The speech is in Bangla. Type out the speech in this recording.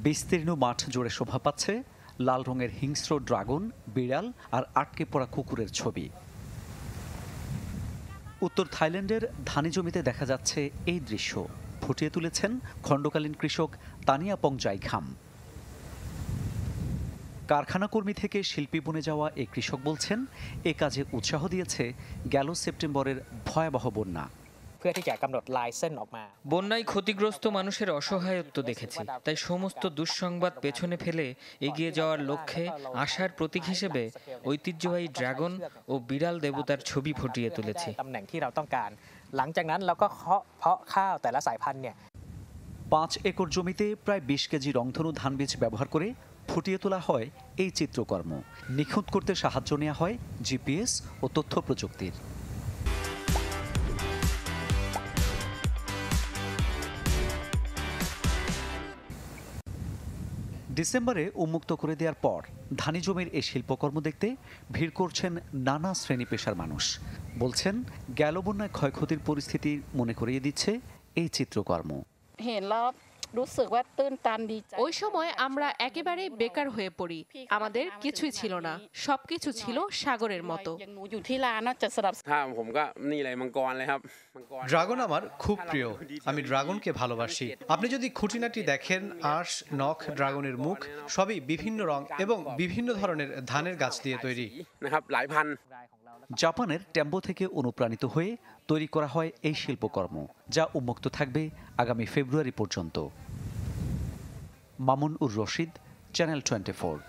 বিস্তীর্ণ মাঠ জুড়ে শোভা পাচ্ছে লাল রঙের হিংস্র ড্রাগন, বিড়াল আর আটকে পড়া কুকুরের ছবি। উত্তর থাইল্যান্ডের ধানি জমিতে দেখা যাচ্ছে এই দৃশ্য ফুটিয়ে তুলেছেন খণ্ডকালীন কৃষক তানিয়াপং জাইখাম। কারখানা কর্মী থেকে শিল্পী বনে যাওয়া এই কৃষক বলছেন, এ কাজে উৎসাহ দিয়েছে গেল সেপ্টেম্বরের ভয়াবহ বন্যা। বন্যায় ক্ষতিগ্রস্ত মানুষের অসহায়ত্ব দেখেছি, তাই সমস্ত দুঃসংবাদ পেছনে ফেলে এগিয়ে যাওয়ার লক্ষ্যে আশার প্রতীক হিসেবে ঐতিহ্যবাহী ড্রাগন ও বিড়াল দেবতার ছবি ফুটিয়ে তুলেছি। 5 একর জমিতে প্রায় 20 কেজি রংধনু ধান বীজ ব্যবহার করে ফুটিয়ে তোলা হয় এই চিত্রকর্ম। নিখুঁত করতে সাহায্য নেওয়া হয় জিপিএস ও তথ্য প্রযুক্তির। ডিসেম্বরে উন্মুক্ত করে দেওয়ার পর ধানি জমির এই শিল্পকর্ম দেখতে ভিড় করছেন নানা শ্রেণী পেশার মানুষ। বলছেন, গেল বন্যায় ক্ষয়ক্ষতির পরিস্থিতি মনে করিয়ে দিচ্ছে এই চিত্রকর্ম। ওই সময় আমরা একেবারে বেকার হয়ে পড়ি, আমাদের কিছুই ছিল না, সবকিছু ছিল সাগরের মতো। ড্রাগন আমার খুব প্রিয়, আমি ড্রাগনকে ভালোবাসি। আপনি যদি খুঁটিনাটি দেখেন, আঁশ, নখ, ড্রাগনের মুখ সবই বিভিন্ন রং এবং বিভিন্ন ধরনের ধানের গাছ দিয়ে তৈরি। জাপানের টেম্বো থেকে অনুপ্রাণিত হয়ে তৈরি করা হয় এই শিল্পকর্ম, যা উন্মুক্ত থাকবে আগামী ফেব্রুয়ারি পর্যন্ত। মামুন উর রশিদ, চ্যানেল 24।